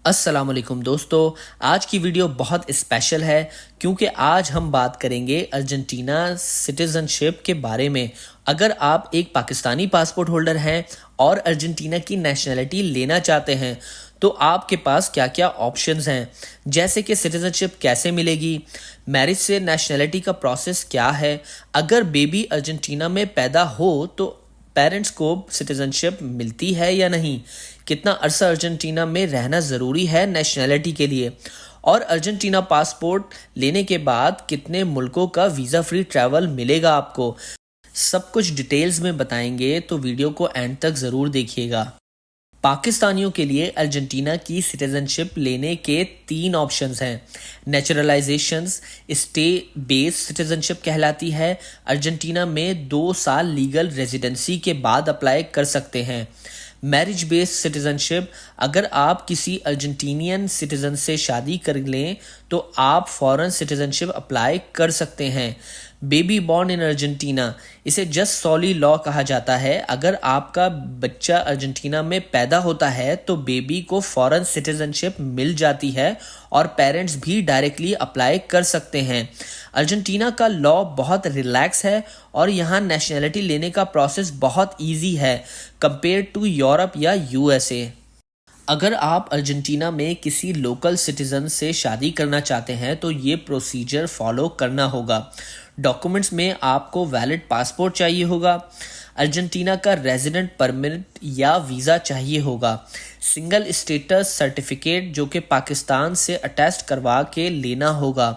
अस्सलामुअलैकुम दोस्तों, आज की वीडियो बहुत स्पेशल है क्योंकि आज हम बात करेंगे अर्जेंटीना सिटीजनशिप के बारे में। अगर आप एक पाकिस्तानी पासपोर्ट होल्डर हैं और अर्जेंटीना की नेशनलिटी लेना चाहते हैं तो आपके पास क्या क्या ऑप्शंस हैं, जैसे कि सिटीजनशिप कैसे मिलेगी, मैरिज से नेशनलिटी का प्रोसेस क्या है, अगर बेबी अर्जेंटीना में पैदा हो तो पेरेंट्स को सिटीजनशिप मिलती है या नहीं, कितना अरसा अर्जेंटीना में रहना ज़रूरी है नेशनैलिटी के लिए, और अर्जेंटीना पासपोर्ट लेने के बाद कितने मुल्कों का वीज़ा फ्री ट्रैवल मिलेगा आपको। सब कुछ डिटेल्स में बताएंगे तो वीडियो को एंड तक ज़रूर देखिएगा। पाकिस्तानियों के लिए अर्जेंटीना की सिटीजनशिप लेने के 3 ऑप्शंस हैं। नेचुरलाइजेशंस स्टे बेस्ड सिटीजनशिप कहलाती है। अर्जेंटीना में 2 साल लीगल रेजिडेंसी के बाद अप्लाई कर सकते हैं। मैरिज बेस्ड सिटीजनशिप, अगर आप किसी अर्जेंटीनियन सिटीजन से शादी कर लें तो आप फॉरेन सिटीजनशिप अप्लाई कर सकते हैं। बेबी बॉर्न इन अर्जेंटीना, इसे जस्ट सॉली लॉ कहा जाता है। अगर आपका बच्चा अर्जेंटीना में पैदा होता है तो बेबी को फॉरेन सिटीजनशिप मिल जाती है और पेरेंट्स भी डायरेक्टली अप्लाई कर सकते हैं। अर्जेंटीना का लॉ बहुत रिलैक्स है और यहाँ नेशनैलिटी लेने का प्रोसेस बहुत इजी है कंपेयर टू यूरोप या यूएसए। अगर आप अर्जेंटीना में किसी लोकल सिटीजन से शादी करना चाहते हैं तो ये प्रोसीजर फॉलो करना होगा। डॉक्यूमेंट्स में आपको वैलिड पासपोर्ट चाहिए होगा, अर्जेंटीना का रेजिडेंट परमिट या वीज़ा चाहिए होगा, सिंगल स्टेटस सर्टिफिकेट जो कि पाकिस्तान से अटैस्ट करवा के लेना होगा,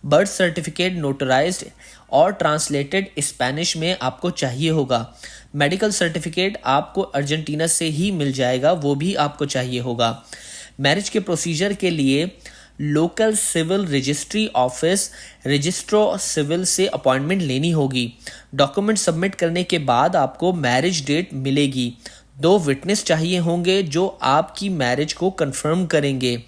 बर्थ सर्टिफिकेट नोटराइज्ड और ट्रांसलेटेड स्पेनिश में आपको चाहिए होगा, मेडिकल सर्टिफिकेट आपको अर्जेंटीना से ही मिल जाएगा, वो भी आपको चाहिए होगा। मैरिज के प्रोसीजर के लिए लोकल सिविल रजिस्ट्री ऑफिस रजिस्ट्रो सिविल से अपॉइंटमेंट लेनी होगी। डॉक्यूमेंट सबमिट करने के बाद आपको मैरिज डेट मिलेगी। 2 विटनेस चाहिए होंगे जो आपकी मैरिज को कंफर्म करेंगे।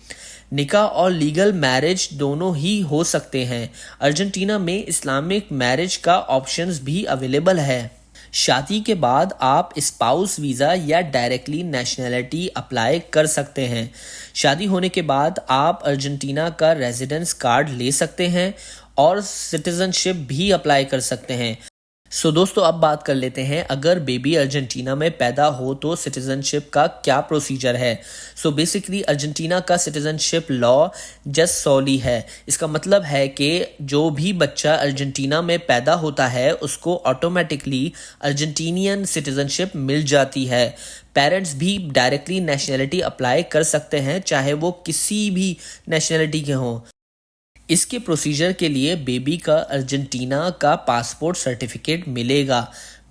निकाह और लीगल मैरिज दोनों ही हो सकते हैं। अर्जेंटीना में इस्लामिक मैरिज का ऑप्शंस भी अवेलेबल है। शादी के बाद आप स्पाउस वीज़ा या डायरेक्टली नेशनैलिटी अप्लाई कर सकते हैं। शादी होने के बाद आप अर्जेंटीना का रेजिडेंस कार्ड ले सकते हैं और सिटीजनशिप भी अप्लाई कर सकते हैं। दोस्तों, अब बात कर लेते हैं अगर बेबी अर्जेंटीना में पैदा हो तो सिटीजनशिप का क्या प्रोसीजर है। बेसिकली अर्जेंटीना का सिटीजनशिप लॉ जस्ट सॉली है। इसका मतलब है कि जो भी बच्चा अर्जेंटीना में पैदा होता है उसको ऑटोमेटिकली अर्जेंटीनियन सिटीजनशिप मिल जाती है। पेरेंट्स भी डायरेक्टली नेशनैलिटी अप्लाई कर सकते हैं, चाहे वो किसी भी नेशनैलिटी के हों। इसके प्रोसीजर के लिए बेबी का अर्जेंटीना का पासपोर्ट सर्टिफिकेट मिलेगा।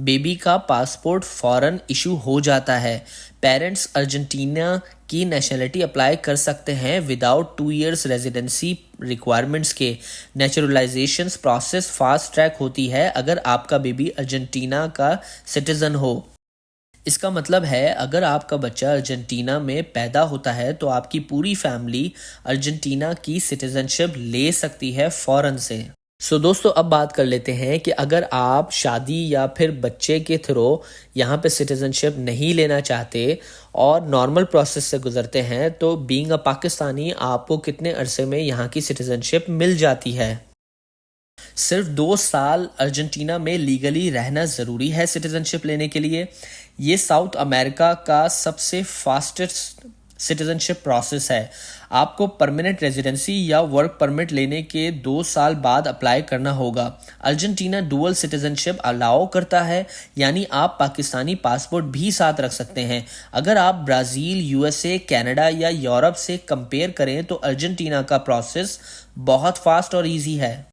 बेबी का पासपोर्ट फौरन इशू हो जाता है। पेरेंट्स अर्जेंटीना की नेशनलिटी अप्लाई कर सकते हैं विदाउट 2 इयर्स रेजिडेंसी रिक्वायरमेंट्स के। नेचुरलाइजेशन प्रोसेस फास्ट ट्रैक होती है अगर आपका बेबी अर्जेंटीना का सिटीजन हो। इसका मतलब है अगर आपका बच्चा अर्जेंटीना में पैदा होता है तो आपकी पूरी फैमिली अर्जेंटीना की सिटीजनशिप ले सकती है फौरन से। दोस्तों, अब बात कर लेते हैं कि अगर आप शादी या फिर बच्चे के थ्रू यहाँ पे सिटीजनशिप नहीं लेना चाहते और नॉर्मल प्रोसेस से गुजरते हैं तो बीइंग अ पाकिस्तानी आपको कितने अरसे में यहाँ की सिटीजनशिप मिल जाती है। सिर्फ 2 साल अर्जेंटीना में लीगली रहना ज़रूरी है सिटीजनशिप लेने के लिए। ये साउथ अमेरिका का सबसे फास्टेस्ट सिटीजनशिप प्रोसेस है। आपको परमानेंट रेजिडेंसी या वर्क परमिट लेने के 2 साल बाद अप्लाई करना होगा। अर्जेंटीना डुअल सिटीजनशिप अलाउ करता है, यानी आप पाकिस्तानी पासपोर्ट भी साथ रख सकते हैं। अगर आप ब्राज़ील, यूएसए, कनाडा या यूरोप से कंपेयर करें तो अर्जेंटीना का प्रोसेस बहुत फास्ट और ईजी है।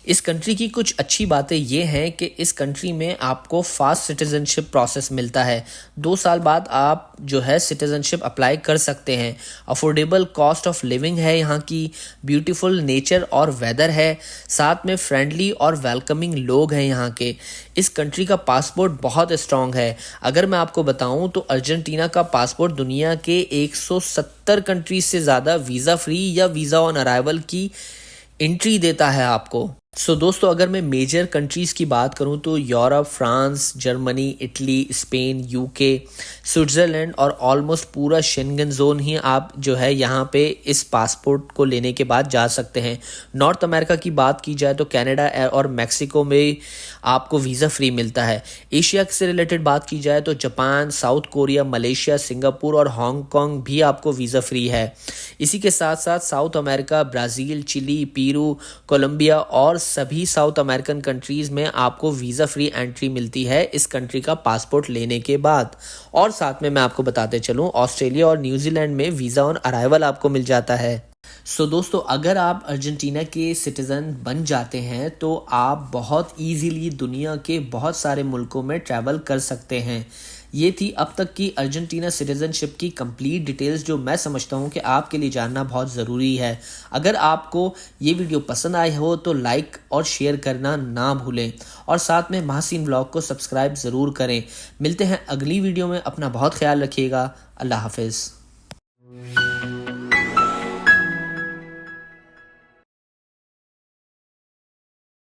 इस कंट्री की कुछ अच्छी बातें ये हैं कि इस कंट्री में आपको फास्ट सिटीजनशिप प्रोसेस मिलता है। 2 साल बाद आप जो है सिटीजनशिप अप्लाई कर सकते हैं। अफोर्डेबल कॉस्ट ऑफ लिविंग है यहाँ की, ब्यूटीफुल नेचर और वेदर है, साथ में फ्रेंडली और वेलकमिंग लोग हैं यहाँ के। इस कंट्री का पासपोर्ट बहुत स्ट्रॉन्ग है। अगर मैं आपको बताऊँ तो अर्जेंटीना का पासपोर्ट दुनिया के 170 कंट्रीज से ज़्यादा वीज़ा फ्री या वीज़ा ऑन अराइवल की एंट्री देता है आपको। दोस्तों अगर मैं मेजर कंट्रीज़ की बात करूं तो Europe, France, Germany, Italy, Spain, UK, Switzerland और ऑलमोस्ट पूरा शेंगन जोन ही आप जो है यहाँ पे इस पासपोर्ट को लेने के बाद जा सकते हैं। नॉर्थ अमेरिका की बात की जाए तो कनाडा और मैक्सिको में आपको वीज़ा फ्री मिलता है। एशिया से रिलेटेड बात की जाए तो Japan, South Korea, Malaysia, Singapore और हांगकांग भी आपको वीज़ा फ्री है। इसी के साथ साथ South America, Brazil, Chile, Peru, Colombia और सभी साउथ अमेरिकन कंट्रीज़ में आपको वीज़ा फ्री एंट्री मिलती है इस कंट्री का पासपोर्ट लेने के बाद। और साथ में मैं आपको बताते चलूँ ऑस्ट्रेलिया और न्यूजीलैंड में वीज़ा ऑन अराइवल आपको मिल जाता है। दोस्तों अगर आप अर्जेंटीना के सिटीज़न बन जाते हैं तो आप बहुत ईजीली दुनिया के बहुत सारे मुल्कों में ट्रैवल कर सकते हैं। ये थी अब तक की अर्जेंटीना सिटीज़नशिप की कंप्लीट डिटेल्स जो मैं समझता हूँ कि आपके लिए जानना बहुत ज़रूरी है। अगर आपको ये वीडियो पसंद आए हो तो लाइक और शेयर करना ना भूलें और साथ में महासीन व्लॉग को सब्सक्राइब ज़रूर करें। मिलते हैं अगली वीडियो में, अपना बहुत ख्याल रखिएगा। अल्लाह हाफिज़।